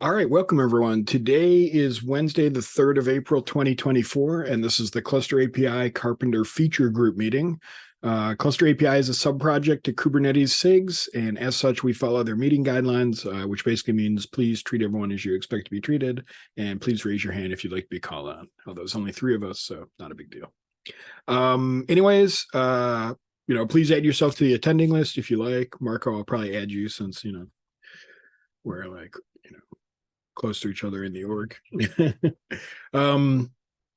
All right, welcome everyone. Today is Wednesday, the 3rd of April, 2024, and this is the Cluster API Karpenter feature group meeting. Cluster API is a sub-project to Kubernetes SIGs, and as such, we follow their meeting guidelines, which basically means please treat everyone as you expect to be treated, and please raise your hand if you'd like to be called on. Although there's only 3 of us, so not a big deal. Anyways, please add yourself to the attending list if you like. Marco, I'll probably add you since, we're close to each other in the org.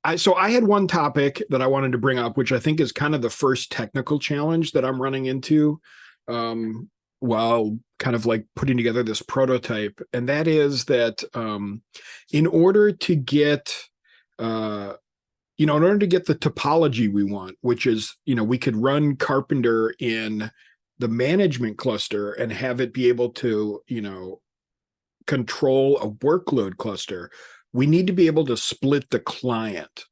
I had one topic that I wanted to bring up, which I think is kind of the first technical challenge that I'm running into while kind of like putting together this prototype. And that is that in order to get the topology we want, which is, we could run Karpenter in the management cluster and have it be able to, control a workload cluster, we need to be able to split the client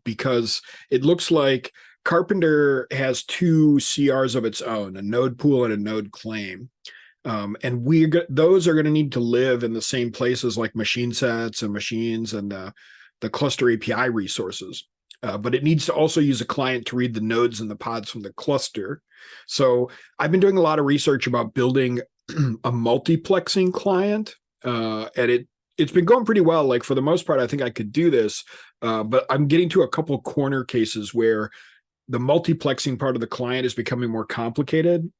because it looks like Karpenter has 2 CRs of its own, a node pool and a node claim. And those are going to need to live in the same places like machine sets and machines and the cluster API resources. But it needs to also use a client to read the nodes and the pods from the cluster. So I've been doing a lot of research about building a multiplexing client. And it's been going pretty well. Like for the most part, I think I could do this, but I'm getting to a couple corner cases where the multiplexing part of the client is becoming more complicated.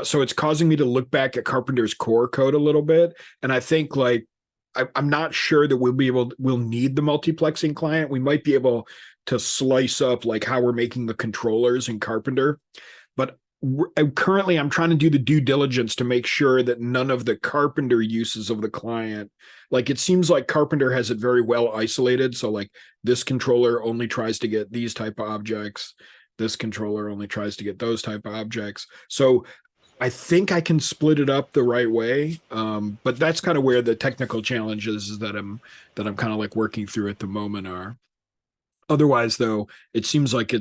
So it's causing me to look back at Karpenter's core code a little bit. And I think I'm not sure that we'll need the multiplexing client. We might be able to slice up like how we're making the controllers in Karpenter, but currently I'm trying to do the due diligence to make sure that none of the Karpenter uses of the client, like it seems like Karpenter has it very well isolated. So like this controller only tries to get these type of objects. This controller only tries to get those type of objects. So I think I can split it up the right way. But that's kind of where the technical challenges that I'm kind of like working through at the moment are. Otherwise though, it seems like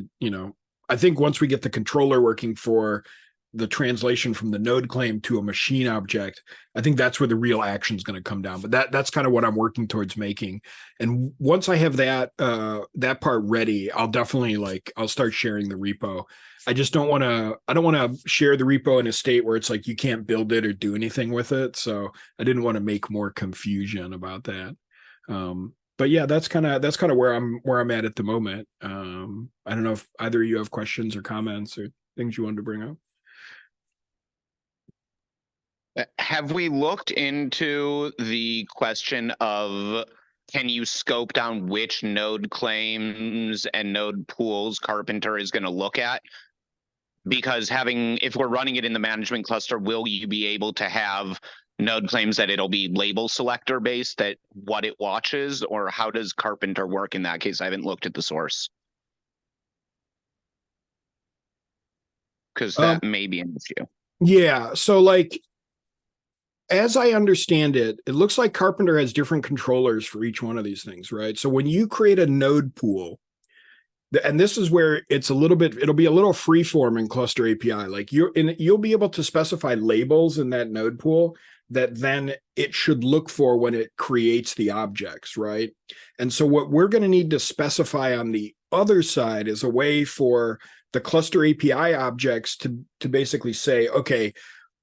I think once we get the controller working for the translation from the node claim to a machine object, I think that's where the real action is going to come down. But that's kind of what I'm working towards making. And once I have that part ready, I'll definitely I'll start sharing the repo. I don't want to share the repo in a state where it's like you can't build it or do anything with it. So I didn't want to make more confusion about that. But yeah, that's kind of where I'm at the moment. I don't know if either of you have questions or comments or things you wanted to bring up. Have we looked into the question of can you scope down which node claims and node pools Karpenter is going to look at? Because if we're running it in the management cluster, will you be able to have node claims that it'll be label selector based, that what it watches, or how does Karpenter work in that case? I haven't looked at the source. Because that may be an issue. Yeah, so as I understand it, it looks like Karpenter has different controllers for each one of these things, right? So when you create a node pool, and this is where it'll be a little freeform in Cluster API. Like you'll be able to specify labels in that node pool that then it should look for when it creates the objects, right? And so what we're going to need to specify on the other side is a way for the Cluster API objects to basically say, okay,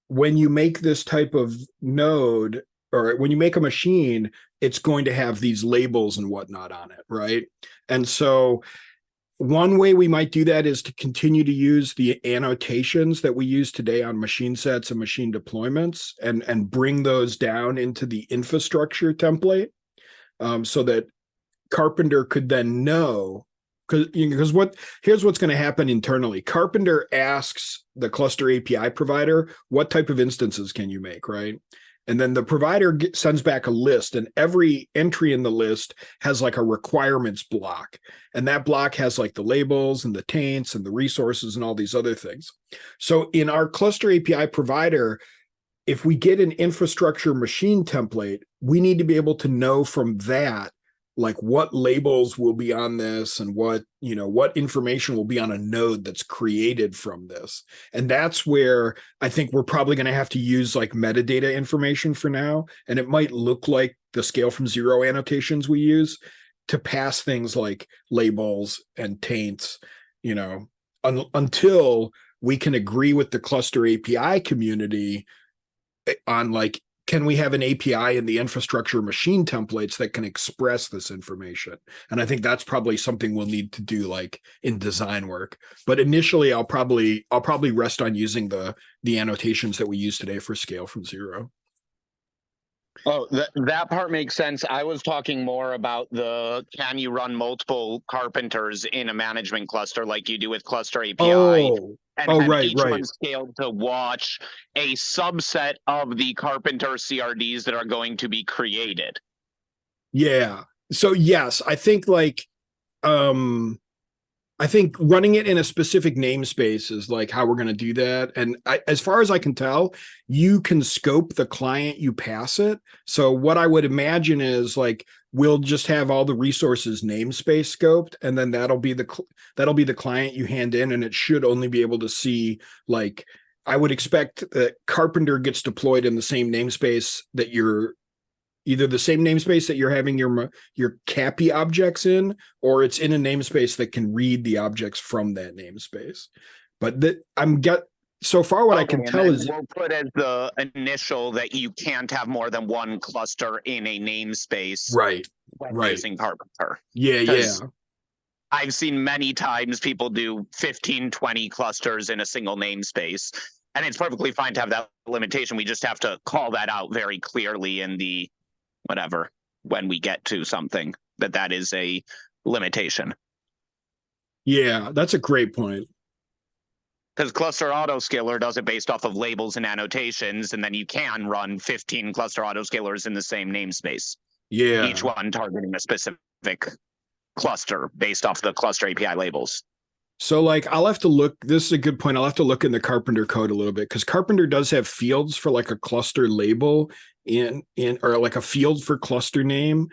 when you make this type of node, or when you make a machine, it's going to have these labels and whatnot on it, right? And so one way we might do that is to continue to use the annotations that we use today on machine sets and machine deployments and bring those down into the infrastructure template so that Karpenter could then know, because here's what's going to happen internally. Karpenter asks the cluster API provider, what type of instances can you make, right? And then the provider sends back a list, and every entry in the list has like a requirements block. And that block has like the labels and the taints and the resources and all these other things. So in our cluster API provider, if we get an infrastructure machine template, we need to be able to know from that like what labels will be on this and what, what information will be on a node that's created from this. And that's where I think we're probably going to have to use like metadata information for now. And it might look like the scale from zero annotations we use to pass things like labels and taints, until we can agree with the cluster API community on like, can we have an API in the infrastructure machine templates that can express this information? And I think that's probably something we'll need to do like in design work. But initially I'll probably rest on using the annotations that we use today for scale from zero. Oh, that part makes sense. I was talking more about can you run multiple carpenters in a management cluster like you do with cluster API? And have right, each right. one scaled to watch a subset of the Carpenter CRDs that are going to be created. Yeah. So yes, I think like I think running it in a specific namespace is like how we're going to do that. And as far as I can tell, you can scope the client you pass it. So what I would imagine is like we'll just have all the resources namespace scoped, and then that'll be the client you hand in, and it should only be able to see like I would expect that Carpenter gets deployed in the same namespace that you're either the same namespace that you're having your CAPI objects in, or it's in a namespace that can read the objects from that namespace. But so far what I can tell is we'll put as the initial that you can't have more than one cluster in a namespace. Right. Using Carpenter. Yeah. I've seen many times people do 15, 20 clusters in a single namespace, and it's perfectly fine to have that limitation. We just have to call that out very clearly in the whatever, when we get to something that is a limitation. Yeah, that's a great point. Because cluster autoscaler does it based off of labels and annotations, and then you can run 15 cluster autoscalers in the same namespace. Yeah. Each one targeting a specific cluster based off the cluster API labels. So like I'll have to look, this is a good point. I'll have to look in the Carpenter code a little bit, because Carpenter does have fields for like a cluster label in or like a field for cluster name.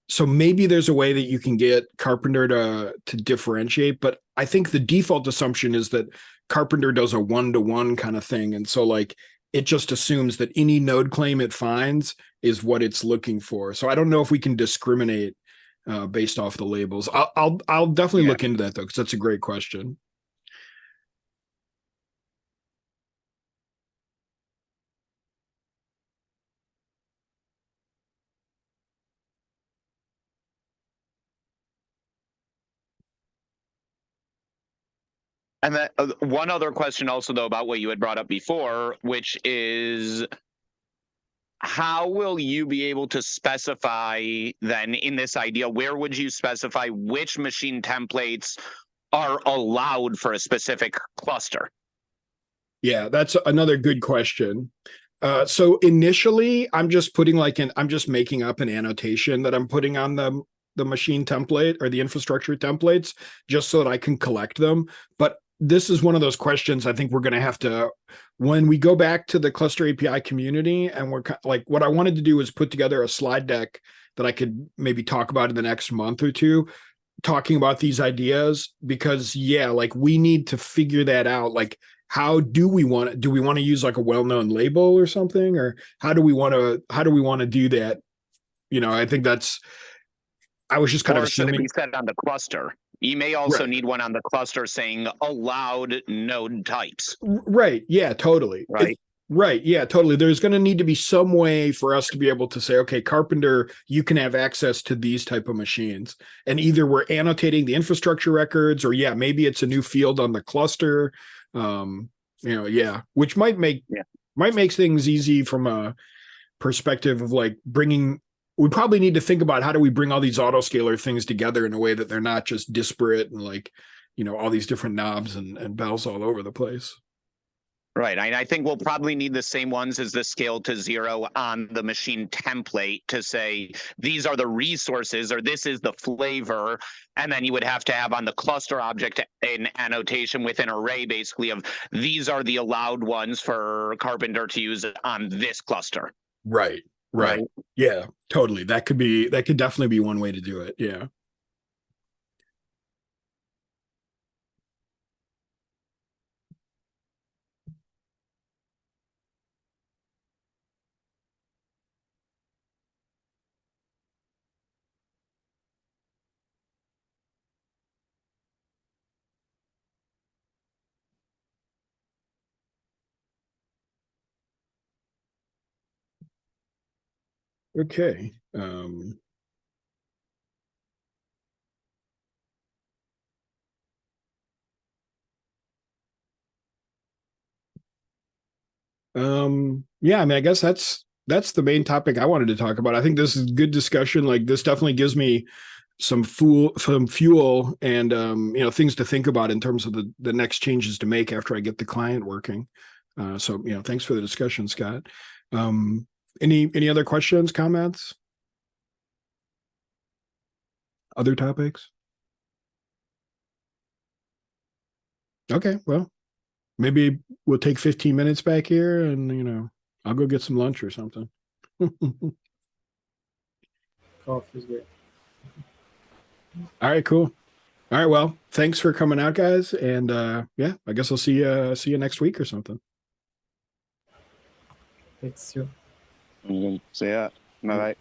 So maybe there's a way that you can get Carpenter to differentiate, but I think the default assumption is that Carpenter does a one-to-one kind of thing. And so like it just assumes that any node claim it finds is what it's looking for. So I don't know if we can discriminate based off the labels. I'll definitely look into that though, because that's a great question. And then one other question also though about what you had brought up before, which is how will you be able to specify then in this idea, where would you specify which machine templates are allowed for a specific cluster? Yeah, that's another good question. So initially, I'm just making up an annotation that I'm putting on the machine template or the infrastructure templates just so that I can collect them. But this is one of those questions I think we're going to have to, when we go back to the cluster API community, and we're like, what I wanted to do is put together a slide deck that I could maybe talk about in the next month or two, talking about these ideas, because like we need to figure that out. Like, how do we want to use like a well-known label or something, or how do we want to do that? I think I was just kind of assuming. Should it be set on the cluster? You may also need one on the cluster saying allowed node types. Right. Yeah, totally. Right. Yeah, totally. There's going to need to be some way for us to be able to say, okay, Carpenter, you can have access to these type of machines. And either we're annotating the infrastructure records, or maybe it's a new field on the cluster. Which might make things easy from a perspective of like we probably need to think about how do we bring all these autoscaler things together in a way that they're not just disparate and like, all these different knobs and bells all over the place. Right. I think we'll probably need the same ones as the scale to zero on the machine template to say these are the resources or this is the flavor. And then you would have to have on the cluster object an annotation with an array basically of these are the allowed ones for Carpenter to use on this cluster. Right. Right. Yeah, totally. That could definitely be one way to do it. Yeah. Okay. Yeah, I mean, I guess that's the main topic I wanted to talk about. I think this is good discussion. Like this definitely gives me some fuel and things to think about in terms of the next changes to make after I get the client working. So thanks for the discussion, Scott. Um, any other questions, comments, other topics? Okay, well, maybe we'll take 15 minutes back here and I'll go get some lunch or something. All Coffee is great. right, cool. All right, well, thanks for coming out, guys. And yeah, I guess I'll see you next week or something. Thanks you. See ya. Bye.